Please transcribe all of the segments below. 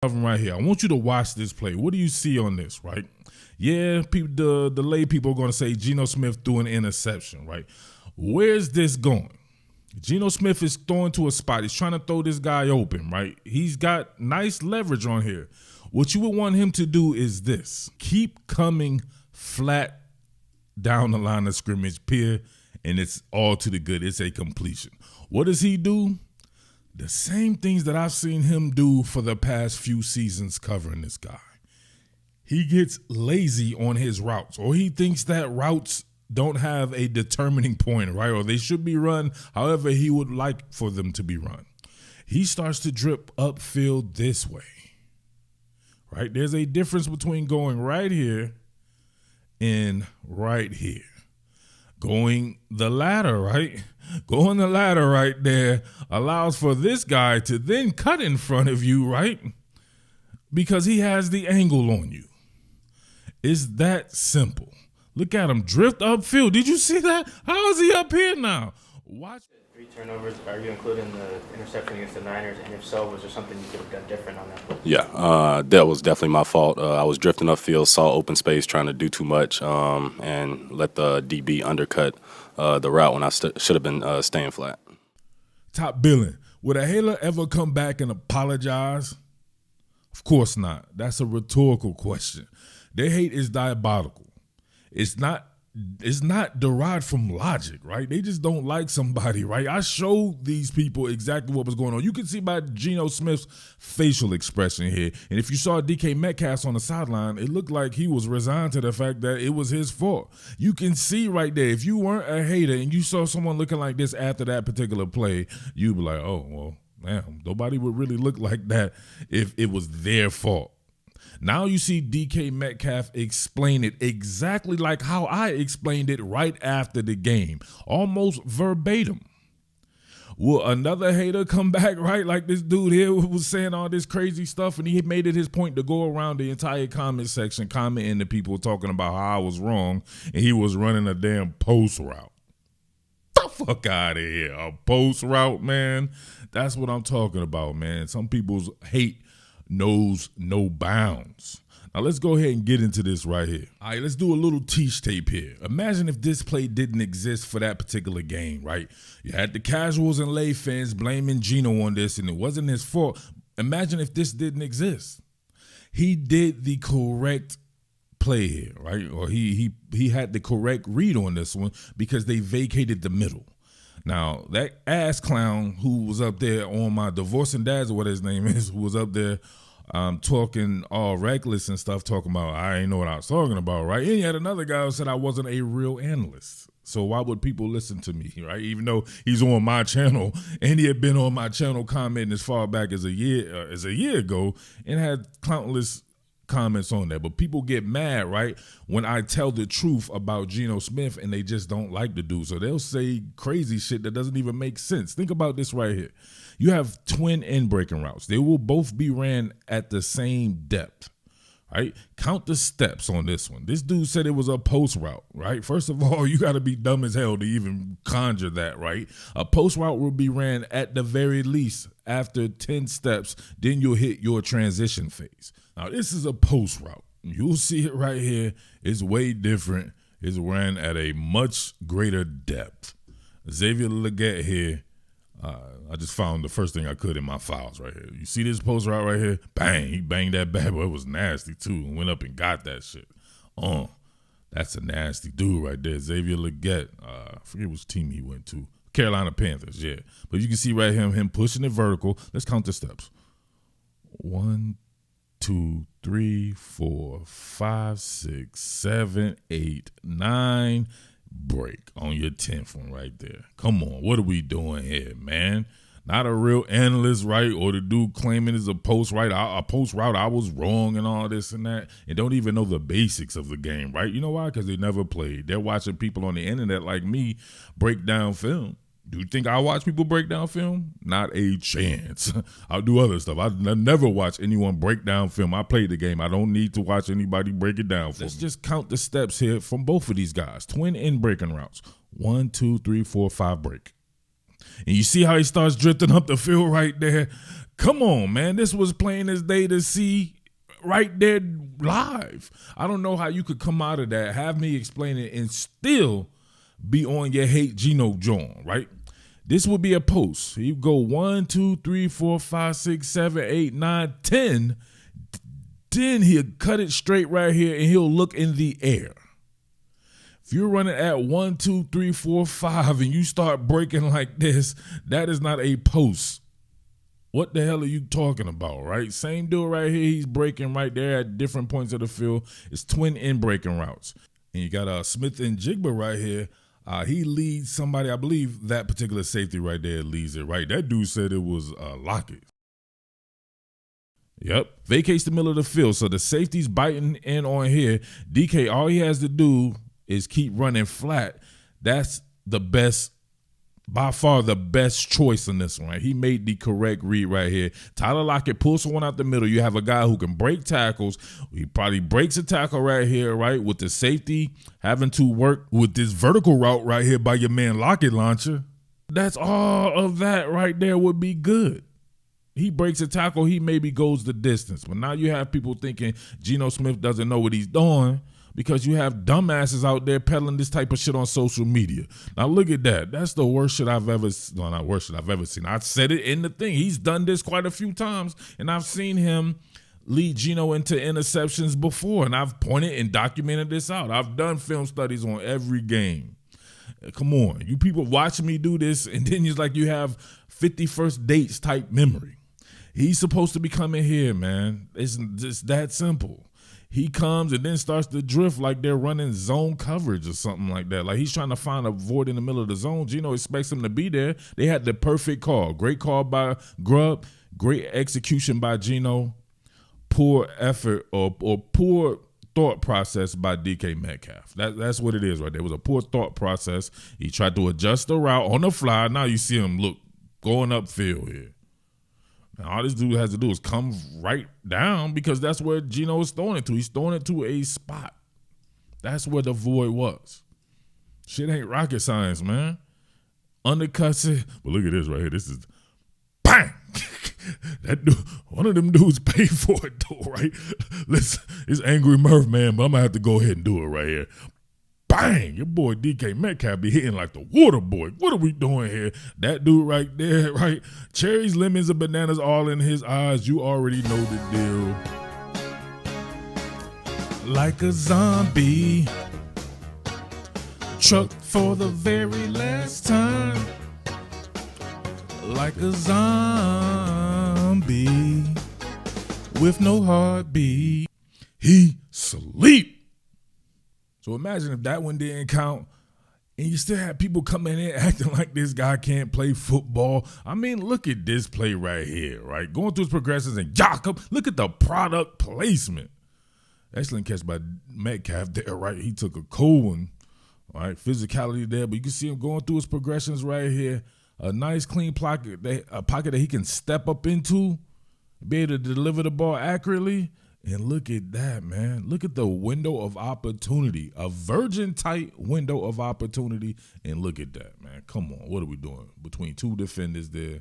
right here. I want you to watch this play. What do you see on this, right? Yeah, people, the lay people are going to say Geno Smith threw an interception, right? Where's this going? Geno Smith is throwing to a spot. He's trying to throw this guy open, right? He's got nice leverage on here. What you would want him to do is this. Keep coming flat down the line of scrimmage, peer, and it's all to the good. It's a completion. What does he do? The same things that I've seen him do for the past few seasons covering this guy. He gets lazy on his routes, or he thinks that routes don't have a determining point, right? Or they should be run however he would like for them to be run. He starts to drip upfield this way, right? There's a difference between going right here and right here. Going the ladder, right? Going the ladder right there allows for this guy to then cut in front of you, right? Because he has the angle on you. It's that simple. Look at him drift upfield. Did you see that? How is he up here now? Watch. 3 turnovers. Are you including the interception against the Niners? And if so, was there something you could have done different on that play? Yeah, that was definitely my fault. I was drifting upfield, saw open space, trying to do too much, and let the DB undercut the route when I should have been staying flat. Top Billin. Would a hater ever come back and apologize? Of course not. That's a rhetorical question. Their hate is diabolical. It's not derived from logic, right? They just don't like somebody, right? I showed these people exactly what was going on. You can see by Geno Smith's facial expression here. And if you saw DK Metcalf on the sideline, it looked like he was resigned to the fact that it was his fault. You can see right there, if you weren't a hater and you saw someone looking like this after that particular play, you'd be like, oh, well, damn, nobody would really look like that if it was their fault. Now you see DK Metcalf explain it exactly like how I explained it right after the game, almost verbatim. Will another hater come back, right? Like this dude here was saying all this crazy stuff, and he made it his point to go around the entire comment section, commenting to people talking about how I was wrong, and he was running a damn post route. The fuck out of here. A post route, man. That's what I'm talking about, man. Some people's hate knows no bounds. Now let's go ahead and get into this right here. All right, let's do a little teach tape here. Imagine if this play didn't exist for that particular game, right? You had the casuals and lay fans blaming Geno on this, and it wasn't his fault. Imagine if this didn't exist. He did the correct play here, right? Or he had the correct read on this one because they vacated the middle. Now, that ass clown who was up there on my divorcing dads, or what his name is, who was up there talking all reckless and stuff, talking about I ain't know what I was talking about, right? And you had another guy who said I wasn't a real analyst. So why would people listen to me, right? Even though he's on my channel, and he had been on my channel commenting as far back as a year ago and had countless comments on that. But people get mad, right, when I tell the truth about Geno Smith, and they just don't like the dude. So they'll say crazy shit that doesn't even make sense. Think about this right here. You have twin end breaking routes. They will both be ran at the same depth, right? Count the steps on this one. This dude said it was a post route, right? First of all, you got to be dumb as hell to even conjure that, right? A post route will be ran at the very least after 10 steps, then you'll hit your transition phase. Now, this is a post route. You'll see it right here. It's way different. It's ran at a much greater depth. Xavier Legette here. I just found the first thing I could in my files right here. You see this post route right here? Bang. He banged that bad boy. It was nasty, too, and went up and got that shit. That's a nasty dude right there. Xavier Legette. I forget which team he went to. Carolina Panthers, yeah. But you can see right here him pushing it vertical. Let's count the steps. 1, 2, 3, 4, 5, 6, 7, 8, 9. Break on your 10th one right there. Come on, what are we doing here, man? Not a real analyst, right? Or the dude claiming it's a post route. I was wrong and all this and that, and don't even know the basics of the game, right? You know why? Because they never played. They're watching people on the internet like me break down film. Do you think I watch people break down film? Not a chance. I'll do other stuff. I never watch anyone break down film. I play the game. I don't need to watch anybody break it down for me. Let's just count the steps here from both of these guys. Twin end breaking routes. 1, 2, 3, 4, 5 break. And you see how he starts drifting up the field right there? Come on, man. This was plain as day to see right there live. I don't know how you could come out of that, have me explain it, and still be on your hate Geno John, right? This would be a post. You go 1, 2, 3, 4, 5, 6, 7, 8, 9, 10. Then he'll cut it straight right here and he'll look in the air. If you're running at 1, 2, 3, 4, 5 and you start breaking like this, that is not a post. What the hell are you talking about, right? Same dude right here, he's breaking right there at different points of the field. It's twin end breaking routes. And you got Smith and Jigba right here. He leads somebody, I believe that particular safety right there leads it, right? That dude said it was Lockett. Yep, vacates the middle of the field. So the safety's biting in on here. DK, all he has to do is keep running flat. That's the best, by far the best choice in this one. Right? He made the correct read right here. Tyler Lockett pulls one out the middle. You have a guy who can break tackles. He probably breaks a tackle right here, right, with the safety having to work with this vertical route right here by your man Lockett launcher. That's all of that right there would be good. He breaks a tackle, he maybe goes the distance. But now you have people thinking Geno Smith doesn't know what he's doing because you have dumbasses out there peddling this type of shit on social media. Now look at that. That's the worst shit I've ever seen. No, not worst shit I've ever seen. I said it in the thing. He's done this quite a few times, and I've seen him lead Geno into interceptions before, and I've pointed and documented this out. I've done film studies on every game. Come on. You people watching me do this, and then it's like you have 51st dates type memory. He's supposed to be coming here, man. It's just that simple. He comes and then starts to drift like they're running zone coverage or something like that. Like he's trying to find a void in the middle of the zone. Geno expects him to be there. They had the perfect call. Great call by Grubb. Great execution by Geno. Poor effort or poor thought process by DK Metcalf. That's what it is right there. It was a poor thought process. He tried to adjust the route on the fly. Now you see him, look, going upfield here. Now, all this dude has to do is come right down because that's where Geno is throwing it to. He's throwing it to a spot. That's where the void was. Shit ain't rocket science, man. Undercuts it. But look at this right here. This is bang. That dude, one of them dudes paid for it though, right? Listen, it's Angry Murph, man, but I'm gonna have to go ahead and do it right here. Bang! Your boy DK Metcalf be hitting like the water boy. What are we doing here? That dude right there, right? Cherries, lemons, and bananas all in his eyes. You already know the deal. Like a zombie. Truck for the very last time. Like a zombie. With no heartbeat. He sleep. So imagine if that one didn't count and you still have people coming in acting like this guy can't play football. I mean, look at this play right here, right? Going through his progressions and Jakob, look at the product placement. Excellent catch by Metcalf there, right? He took a cold one, all right? Physicality there, but you can see him going through his progressions right here. A nice clean pocket, a pocket that he can step up into, be able to deliver the ball accurately. And look at that, man. Look at the window of opportunity, a virgin tight window of opportunity. And look at that, man. Come on. What are we doing? Between two defenders there.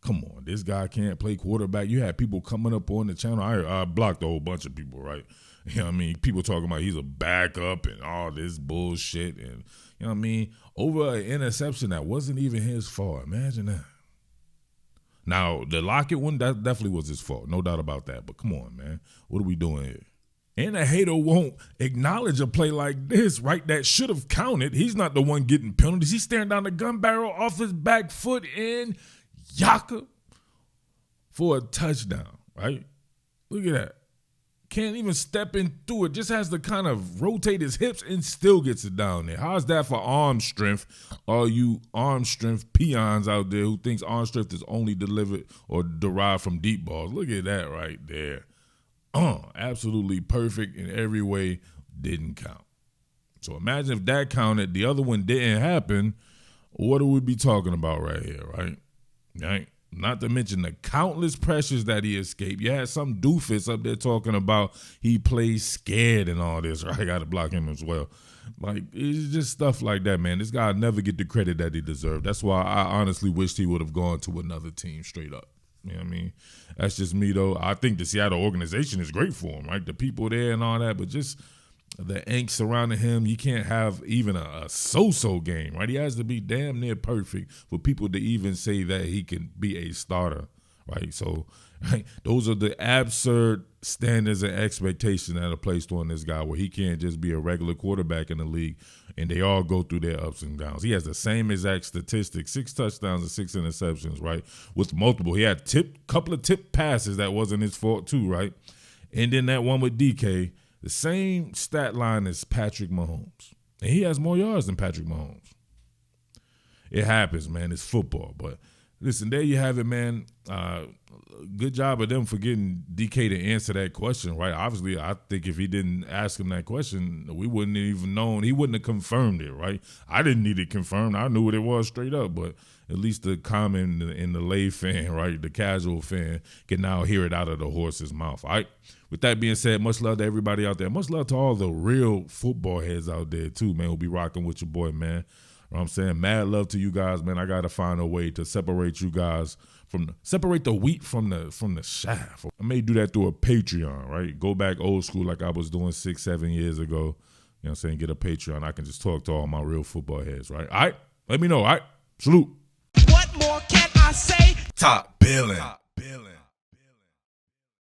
Come on. This guy can't play quarterback. You had people coming up on the channel. I blocked a whole bunch of people, right? You know what I mean? People talking about he's a backup and all this bullshit. And, you know what I mean? Over an interception that wasn't even his fault. Imagine that. Now, the Lockett one, that definitely was his fault. No doubt about that. But come on, man. What are we doing here? And a hater won't acknowledge a play like this, right? That should have counted. He's not the one getting penalties. He's staring down the gun barrel off his back foot in Yaka for a touchdown, right? Look at that. Can't even step in through it. Just has to kind of rotate his hips and still gets it down there. How's that for arm strength? All you arm strength peons out there who thinks arm strength is only delivered or derived from deep balls. Look at that right there. Absolutely perfect in every way. Didn't count. So imagine if that counted, the other one didn't happen. What do we be talking about right here, right? Right? Not to mention the countless pressures that he escaped. You had some doofus up there talking about he plays scared and all this. Right? I got to block him as well. Like, it's just stuff like that, man. This guy never get the credit that he deserved. That's why I honestly wished he would have gone to another team straight up. You know what I mean? That's just me, though. I think the Seattle organization is great for him, right? The people there and all that, but just the angst surrounding him, you can't have even a so-so game, right? He has to be damn near perfect for people to even say that he can be a starter, right? So, right, those are the absurd standards and expectations that are placed on this guy where he can't just be a regular quarterback in the league and they all go through their ups and downs. He has the same exact statistics, 6 touchdowns and 6 interceptions, right? With multiple. He had couple of tip passes that wasn't his fault too, right? And then that one with DK, the same stat line as Patrick Mahomes. And he has more yards than Patrick Mahomes. It happens, man. It's football. But listen, there you have it, man. Good job of them for getting DK to answer that question, right? Obviously, I think if he didn't ask him that question, we wouldn't have even known. He wouldn't have confirmed it, right? I didn't need it confirmed. I knew what it was straight up, but at least the common and the lay fan, right, the casual fan, can now hear it out of the horse's mouth, all right? With that being said, much love to everybody out there. Much love to all the real football heads out there, too, man, who'll be rocking with your boy, man. You know what I'm saying? Mad love to you guys, man. I got to find a way to separate you guys separate the wheat from the chaff. I may do that through a Patreon, right? Go back old school like I was doing 6-7 years ago. You know what I'm saying? Get a Patreon. I can just talk to all my real football heads, right? All right? Let me know, all right? Salute. What more can I say? Top Billin.